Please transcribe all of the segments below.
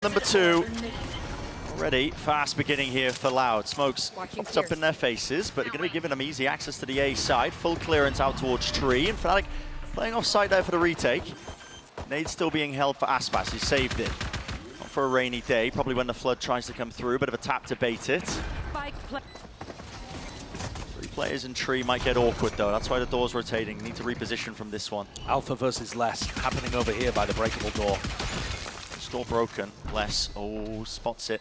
Number 2. Already fast beginning here for Loud. Smokes popped up in their faces, but they're going to be giving them easy access to the A side. Full clearance out towards Tree, and FNATIC playing off site there for the retake. Nade still being held for Aspas. He saved it. Not for a rainy day, probably when the flood tries to come through. Bit of a tap to bait it. 3 players in Tree might get awkward though. That's why the door's rotating. Need to reposition from this one. Alpha versus Less happening over here by the breakable door. Door broken. Less, spots it.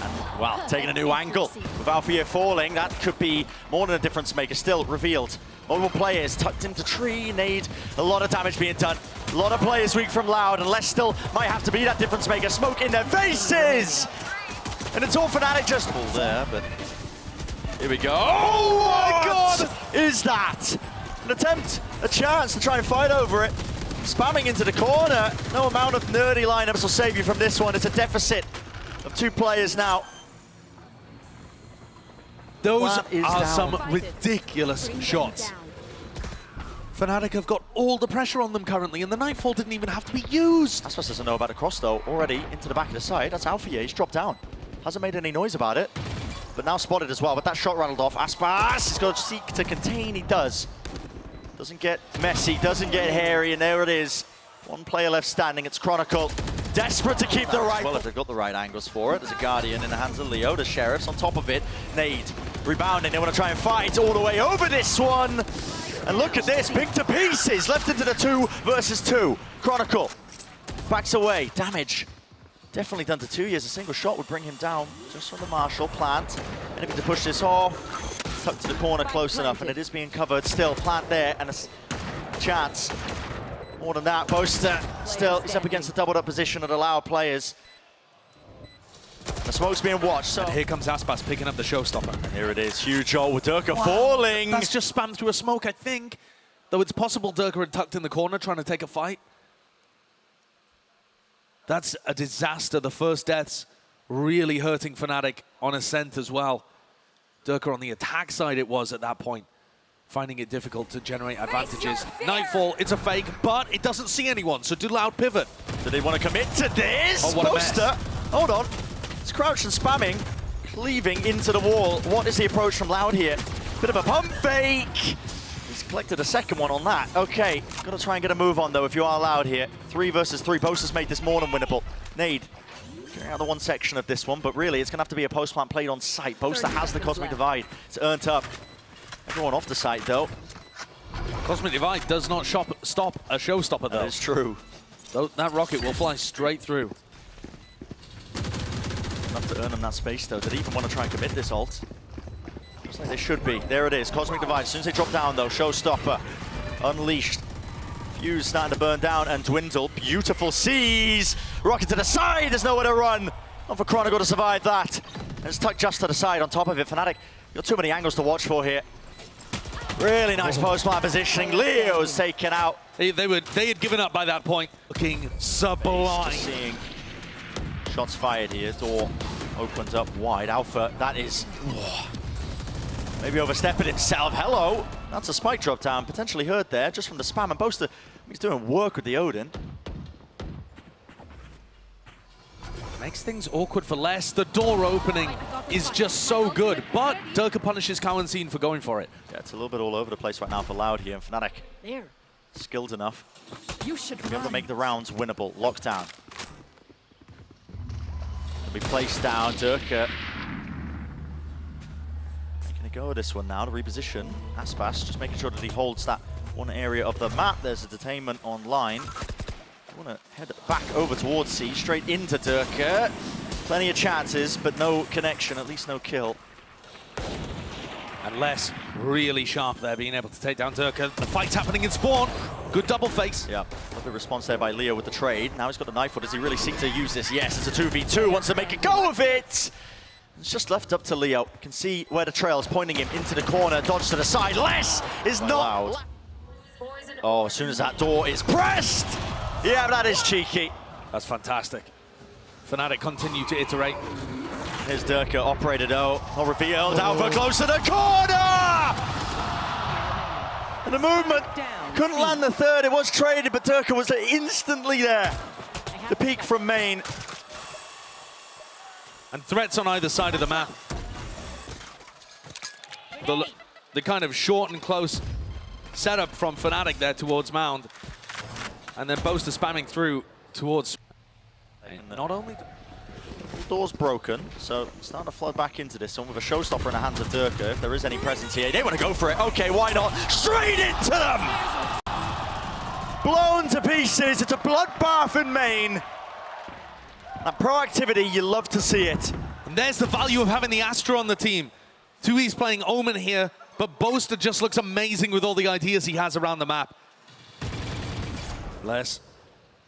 And, well, taking a new angle. With Alfajer falling, that could be more than a difference maker. Still revealed. Multiple players tucked into Tree. Nade, a lot of damage being done. A lot of players weak from Loud, and Less still might have to be that difference maker. Smoke in their faces! And it's all FNATIC just pulled there, but here we go. Oh my God! Is that an attempt, a chance to try and fight over it? Spamming into the corner. No amount of nerdy lineups will save you from this one. It's a deficit of 2 players now. Those are some ridiculous shots. FNATIC have got all the pressure on them currently, and the Nightfall didn't even have to be used. Aspas doesn't know about the cross though. Already into the back of the side. That's Alfajer. He's dropped down. Hasn't made any noise about it, but now spotted as well. But that shot rattled off. Aspas is going to seek to contain. He does. Doesn't get messy, doesn't get hairy, and there it is. 1 player left standing, it's Chronicle. Desperate to keep the right... Well, if they've got the right angles for it, there's a Guardian in the hands of Leo, the Sheriff's on top of it. Nade, rebounding, they want to try and fight all the way over this one. And look at this, picked to pieces, left into the 2 versus 2. Chronicle backs away, damage. Definitely done to tuyz. A single shot would bring him down just from the Marshall plant. Anything to push this off. Tucked to the corner close enough, and it is being covered. Still, plant there, and a chance. More than that, Boaster still, he's up against the doubled up position of the Loud players. The smoke's being watched, so... And here comes Aspas picking up the showstopper. And here it is, huge ult with Derke falling. That's just spammed through a smoke, I think. Though it's possible Derke had tucked in the corner trying to take a fight. That's a disaster. The first deaths really hurting FNATIC on Ascent as well. Derke on the attack side it was at that point, finding it difficult to generate advantages. Nightfall, it's a fake, but it doesn't see anyone, so do Loud pivot. Do they want to commit to this? Oh, what Boaster, hold on. It's crouched and spamming, cleaving into the wall. What is the approach from Loud here? Bit of a pump fake. He's collected a second one on that. Okay, got to try and get a move on though if you are Loud here. 3 versus 3, Boaster's made this more than winnable. Nade. Clearing out the one section of this one, but really it's going to have to be a post plant played on site. Boaster has the Cosmic Divide. It's earned up. Everyone off the site though. Cosmic Divide does not stop a showstopper though. That is true. That rocket will fly straight through. Enough to earn them that space though. Did they even want to try and commit this ult? Looks like they should be. There it is. Cosmic Divide. As soon as they drop down though, showstopper unleashed. Fuse starting to burn down and dwindle. Beautiful seas. Rocket to the side. There's nowhere to run. Not for Chronicle to survive that. And it's tucked just to the side on top of it. FNATIC, you've got too many angles to watch for here. Really nice post-plant positioning. Leo's taken out. They had given up by that point. Looking sublime. Seeing shots fired here. Door opens up wide. Alpha, that is... maybe overstepping himself. Hello. That's a spike drop down. Potentially heard there just from the spam. And Boaster, he's doing work with the Odin. Makes things awkward for Less. The door opening is just so good, but Derke punishes cauanzin for going for it. Yeah, it's a little bit all over the place right now for Loud here, and FNATIC skilled enough to be able to make the rounds winnable. Lockdown. Will be placed down. Derke making a go of this one now to reposition. Aspas just making sure that he holds that one area of the map. There's a detainment online. I want to head back over towards C, straight into Derke. Plenty of chances, but no connection, at least no kill. And Less really sharp there, being able to take down Derke. The fight's happening in spawn. Good double face. Yeah, a little response there by Leo with the trade. Now he's got the knife. Does he really seek to use this? Yes, it's a 2v2. Wants to make a go of it. It's just left up to Leo. You can see where the trail is pointing him into the corner. Dodge to the side. Less is not allowed. Oh, as soon as that door is pressed. Yeah, that is cheeky. That's fantastic. FNATIC continue to iterate. Here's Derke, operated out, not revealed. Alpha close to the corner! And the movement couldn't land the third. It was traded, but Derke was instantly there. The peak from main. and threats on either side of the map. The kind of short and close setup from FNATIC there towards Mound. And then Boaster spamming through towards... And not only the door's broken, so starting to flood back into this one with a showstopper in the hands of Derke. If there is any presence here, they want to go for it. Okay, why not? Straight into them! Blown to pieces. It's a bloodbath in main. That proactivity, you love to see it. And there's the value of having the Astra on the team. tuyz playing Omen here, but Boaster just looks amazing with all the ideas he has around the map. Les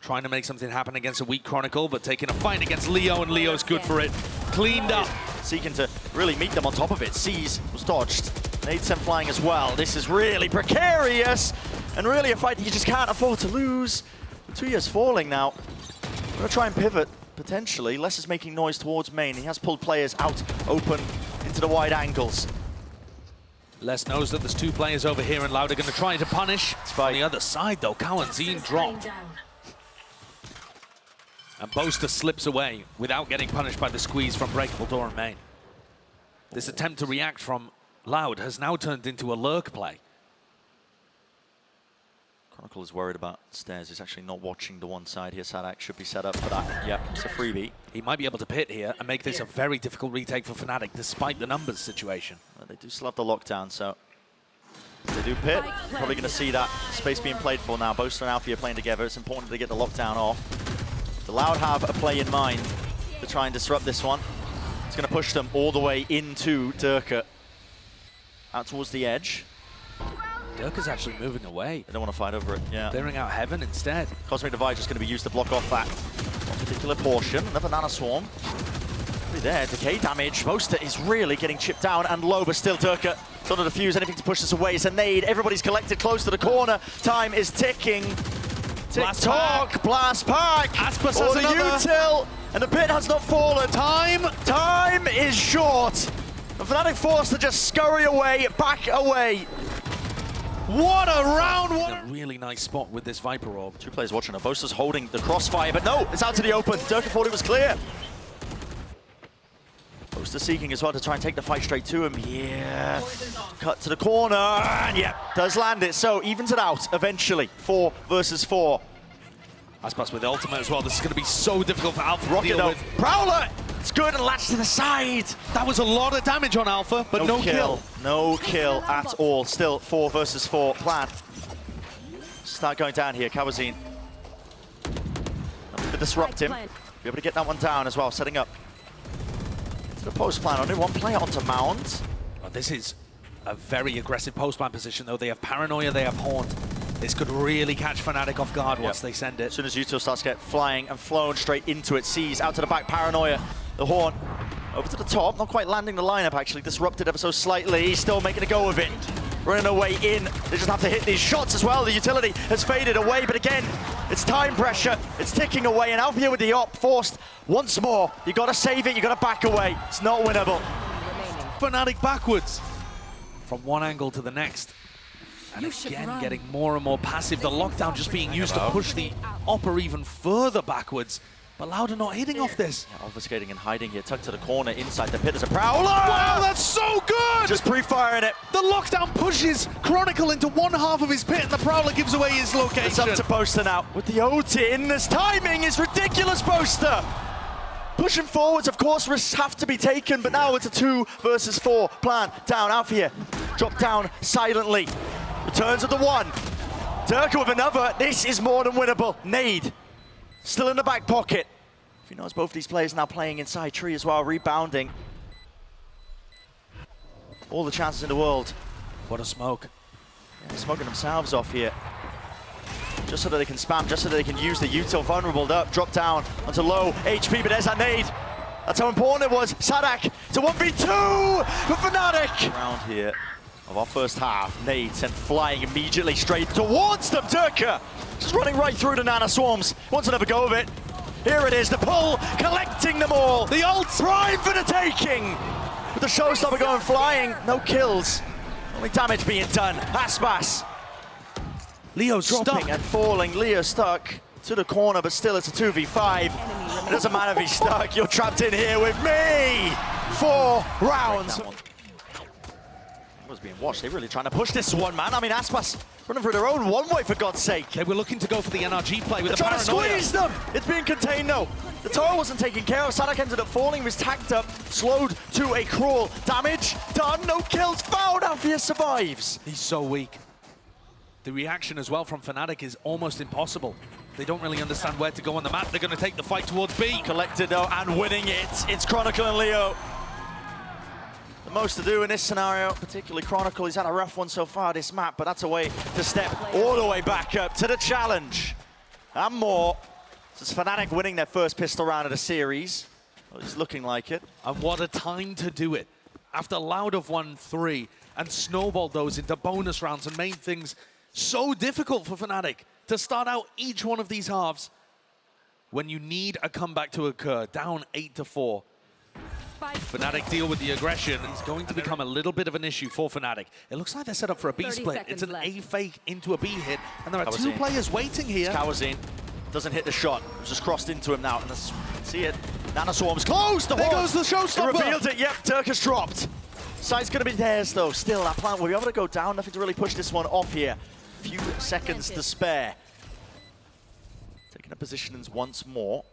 trying to make something happen against a weak Chronicle, but taking a fight against Leo, and Leo's good for it. Cleaned up. Seeking to really meet them on top of it. Seas was dodged. Nade sent flying as well. This is really precarious, and really a fight that you just can't afford to lose. tuyz falling now. We're going to try and pivot, potentially. Les is making noise towards main. He has pulled players out, open, into the wide angles. Les knows that there's two players over here, and Loud are going to try to punish. On the other side, though, cauanzin dropped. And Boaster slips away without getting punished by the squeeze from breakable door and main. This attempt to react from Loud has now turned into a lurk play. Chronicle is worried about stairs. He's actually not watching the one side here. saadhak should be set up for that. Yep, it's a freebie. He might be able to pit here and make this a very difficult retake for FNATIC, despite the numbers situation. Well, they do still have the lockdown, so if they do pit, probably going to see that space being played for now. Boaster and Alfia playing together. It's important they get the lockdown off. The Loud have a play in mind to try and disrupt this one. It's going to push them all the way into Derke. Out towards the edge. Derke's actually moving away. They don't want to fight over it, yeah. Clearing out heaven instead. Cosmic Divide just going to be used to block off that particular portion. Another Nana Swarm. Right there, decay damage. Boaster is really getting chipped down and low, but still Derke. It's not a defuse, anything to push this away. It's a nade. Everybody's collected close to the corner. Time is ticking. Tick-tock, blast pack, aspas or has the another. util, and the pit has not fallen. Time is short. And FNATIC forced to just scurry away, back away. What a round! What a really nice spot with this Viper Orb. Two players watching. Boaster's holding the crossfire, but no, it's out to the open. Derke thought it was clear. Boaster seeking as well to try and take the fight straight to him. Yeah, cut to the corner, and yeah, does land it. So evens it out eventually. 4 versus 4. Aspas with the ultimate as well. This is going to be so difficult for Alpha to deal with. Prowler, it's good and latched to the side. That was a lot of damage on Alpha, but no kill. No kill at all. Still 4 versus 4 plan. Start going down here, cauanzin. To disrupt him. Be able to get that one down as well, setting up. The post plan, only one player onto Mound. Well, this is a very aggressive post plan position, though. They have Paranoia, they have Haunt. This could really catch FNATIC off guard once they send it. As soon as util starts to get flying and flown straight into it, sees out to the back, Paranoia, the Haunt. Over to the top, not quite landing the lineup actually, disrupted ever so slightly. He's still making a go of it. Running away in. They just have to hit these shots as well. The utility has faded away, but again, it's time pressure. It's ticking away, and Alfia with the op forced once more. You gotta save it, you gotta back away. It's not winnable. FNATIC backwards from one angle to the next. And again, getting more and more passive. The lockdown just being used to push the opper even further backwards. But Loud are not hitting off this. Yeah, obfuscating and hiding here, tucked to the corner inside the pit. There's a Prowler! Wow, that's so good! Just pre-firing it. The lockdown pushes Chronicle into one half of his pit, and the Prowler gives away his location. It's up to Boaster now. With the ult in, this timing is ridiculous, Boaster! Pushing forwards, of course, risks have to be taken, but now it's a 2 versus 4 plan. Down, Alfia, drop down silently. Returns of the 1. Derke with another. This is more than winnable. Nade. Still in the back pocket. If he knows both these players now playing inside tree as well, rebounding. All the chances in the world. What a smoke. Yeah, they're smoking themselves off here. Just so that they can spam, just so that they can use the util vulnerable up, drop down onto low HP, but there's that nade. That's how important it was. saadhak to 1v2 for FNATIC. Round here of our first half. Nade sent flying immediately straight towards them. Derke just running right through the Nana Swarms. Wants another go of it. Here it is, the pull, collecting them all. The ult prime for the taking. With the showstopper going flying, no kills. Only damage being done. Aspas. Leo's Dropping stuck. and falling. Leo stuck. to the corner, but still it's a 2v5. It doesn't matter if he's stuck, you're trapped in here with me! 4 rounds. Was being watched, they're really trying to push this one, man. I mean, aspas running through their own one way, for God's sake. They were looking to go for the NRG play with the trying paranoia. to squeeze them! It's being contained, though. The tower wasn't taken care of. saadhak ended up falling, was tagged up, slowed to a crawl. Damage done, no kills found. Alfajer survives. He's so weak. The reaction as well from FNATIC is almost impossible. They don't really understand where to go on the map. They're going to take the fight towards B. Collected, though, and winning it. It's Chronicle and Leo. The most to do in this scenario, particularly Chronicle. He's had a rough one so far, this map, but that's a way to step all the way back up to the challenge. And more. This is FNATIC winning their first pistol round of the series. Well, it's looking like it. And what a time to do it. After Loud have won 3 and snowballed those into bonus rounds and made things so difficult for FNATIC to start out each one of these halves when you need a comeback to occur, down 8-4. FNATIC deal with the aggression. It's going to become a little bit of an issue for FNATIC. It looks like they're set up for a B split. It's an A fake into a B hit, and there are 2 players waiting here. cauanzin doesn't hit the shot. It just crossed into him now, and see it. Nanoswarm's close. There goes the showstopper. He revealed it. Yep, Derke has dropped. Site's going to be theirs, though. Still, that plant will be able to go down. Nothing to really push this one off here. Few seconds to spare. Taking up positions once more.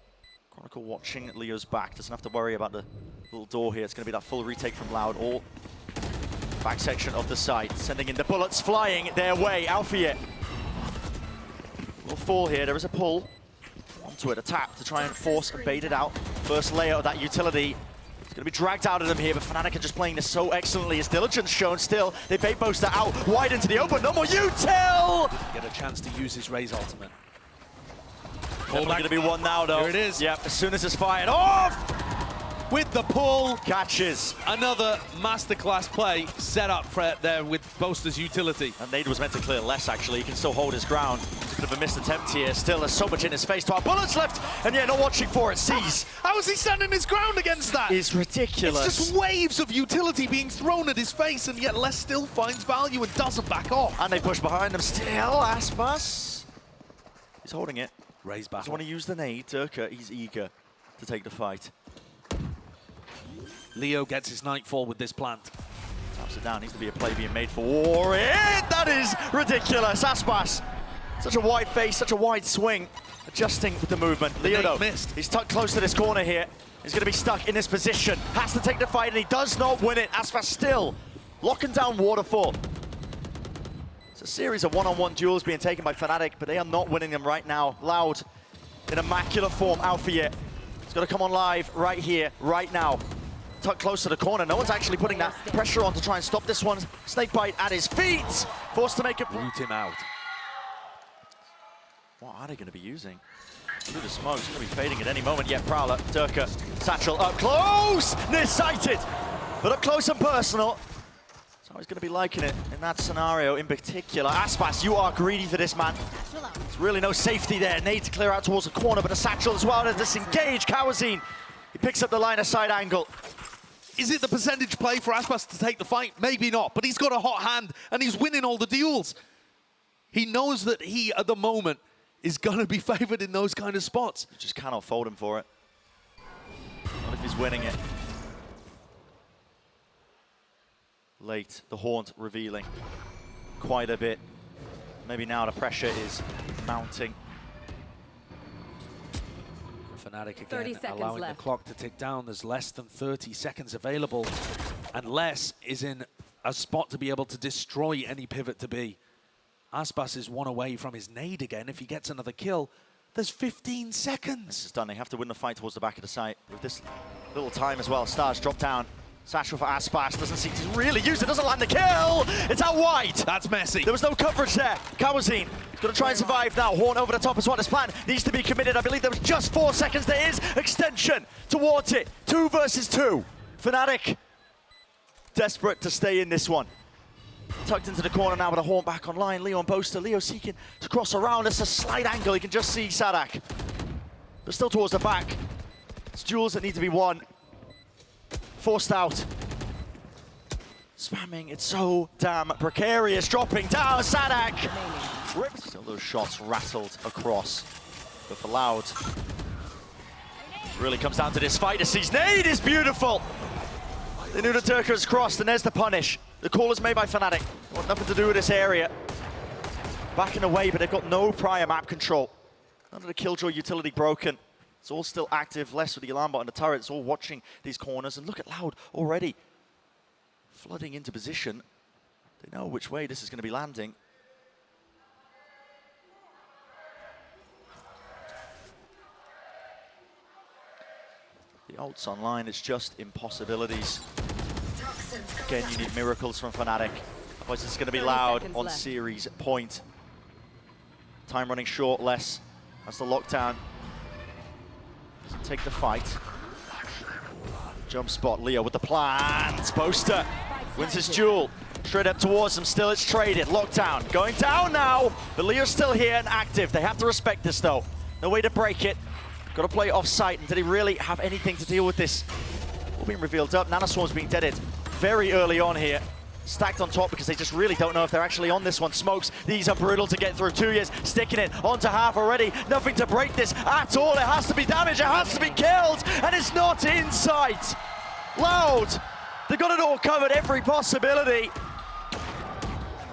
Chronicle watching Leo's back. Doesn't have to worry about the little door here. It's going to be that full retake from Loud. All back section of the site. Sending in the bullets flying their way. Alfajer will fall here. There is a pull onto it. A tap to try and force and bait it out. First layer of that utility. It's going to be dragged out of them here, but FNATIC are just playing this so excellently. His diligence shown still. They bait Boaster out wide into the open. No more util! Get a chance to use his Raze ultimate. Only going to be one now, though. Here it is. Yep, as soon as it's fired off! With the pull. Catches. Another masterclass play set up for there with Boaster's utility. And Nedir was meant to clear less, actually. He can still hold his ground. It's a bit of a missed attempt here. Still, there's so much in his face. 12 bullets left, and yeah, not watching for it. Sees. How is he standing his ground against that? It's ridiculous. It's just waves of utility being thrown at his face, and yet Les still finds value and doesn't back off. And they push behind him still. Aspas. He's holding it. Raze back. Doesn't want to use the nade. Derke, he's eager to take the fight. Leo gets his nightfall with this plant. Taps it down. Needs to be a play being made for it. That is ridiculous. Aspas. Such a wide face, such a wide swing. Adjusting with the movement. Leo, though, missed. He's tucked close to this corner here. He's going to be stuck in this position. Has to take the fight, and he does not win it. Aspas still locking down Waterfall. It's a series of one-on-one duels being taken by FNATIC, but they are not winning them right now. Loud in immaculate form. Alfajer. He's got to come on live right here, right now. Tucked close to the corner. No one's actually putting that pressure on to try and stop this one. Snakebite at his feet. Forced to make it. Root him out. What are they going to be using? Through the smoke. It's going to be fading at any moment. Yet Prowler, Derke, Satchel up close. Near-sighted. But up close and personal. So he's going to be liking it in that scenario in particular. Aspas, you are greedy for this, man. There's really no safety there. Need to clear out towards the corner, but a Satchel as well to disengage. cauanzin. He picks up the line of side angle. Is it the percentage play for Aspas to take the fight? Maybe not, but he's got a hot hand and he's winning all the duels. He knows that he, at the moment, is going to be favored in those kind of spots. You just cannot fold him for it. Not if he's winning it. Late, the Haunt revealing quite a bit. Maybe now the pressure is mounting. FNATIC again allowing the clock to tick down. There's less than 30 seconds available, and Les is in a spot to be able to destroy any pivot to B. Aspas is one away from his nade again. If he gets another kill, there's 15 seconds. This is done. They have to win the fight towards the back of the site. With this little time as well, Stars drop down. Satchel for Aspas, doesn't seem to really use it, doesn't land the kill! It's out wide! That's messy. There was no coverage there. cauanzin is going to try and survive now. Horn over the top is what his plan needs to be committed. I believe there was just 4 seconds. There is extension towards it. 2 versus 2. FNATIC desperate to stay in this one. Tucked into the corner now with a Horn back online. Leo and Boaster. Leo seeking to cross around. It's a slight angle. You can just see saadhak. But still towards the back. It's duels that need to be won. Forced out. Spamming, it's so damn precarious. Dropping down, saadhak. Still those shots rattled across But for Loud, it really comes down to this fight. The sees nade is beautiful. They knew the Derke has crossed, and there's the punish. The call is made by FNATIC. They want nothing to do with this area. Backing away, but they've got no prior map control. None of the Killjoy utility broken. It's all still active, less with the alarm bot and the turret. It's all watching these corners. And look at Loud already flooding into position. They know which way this is going to be landing. The ult's online, it's just impossibilities. Again, you need miracles from FNATIC. Otherwise, it's going to be Loud on left. series point. Time running short, less. That's the lockdown. Doesn't take the fight. Jump spot, Leo with the plans. Boaster wins his duel. Straight up towards them, still it's traded. Lockdown, going down now. But Leo's still here and active. They have to respect this though. No way to break it. Got to play off site. And did he really have anything to deal with this? All being revealed up. Nanoswarm's being deaded very early on here. Stacked on top because they just really don't know if they're actually on this one. Smokes, these are brutal to get through. tuyz sticking it onto half already. Nothing to break this at all. It has to be damaged, it has to be killed, and it's not in sight. Loud, they've got it all covered, every possibility.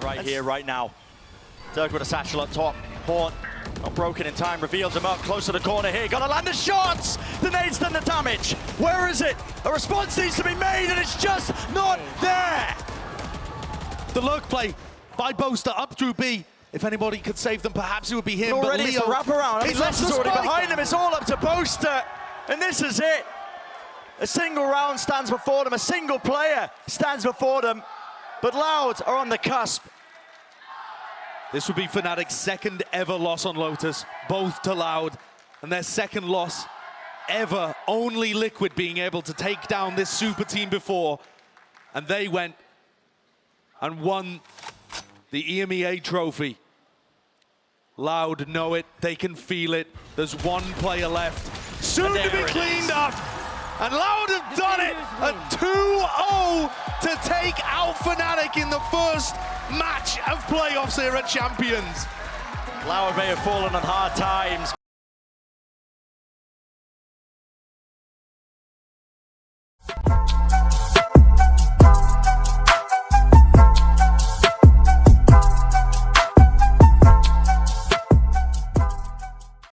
Right here, right now. Derke with a satchel up top. Horn, not broken in time, reveals him up close to the corner here. Gotta land the shots! The nade's done the damage. Where is it? A response needs to be made and it's just not there. The lurk play by Boaster up through B. If anybody could save them, perhaps it would be him. Already but it's the Leo, wraparound. I mean, he's Les lost is the already spike. behind him. It's all up to Boaster. And this is it. A single round stands before them. A single player stands before them. But Loud are on the cusp. This would be FNATIC's second ever loss on Lotus, both to Loud, and their second loss ever. Only Liquid being able to take down this super team before. And they went and won the EMEA trophy. Loud know it, they can feel it. There's one player left, soon to be cleaned up. And Loud have done it, a 2-0 to take out FNATIC in the first match of playoffs here at Champions. Loud may have fallen on hard times.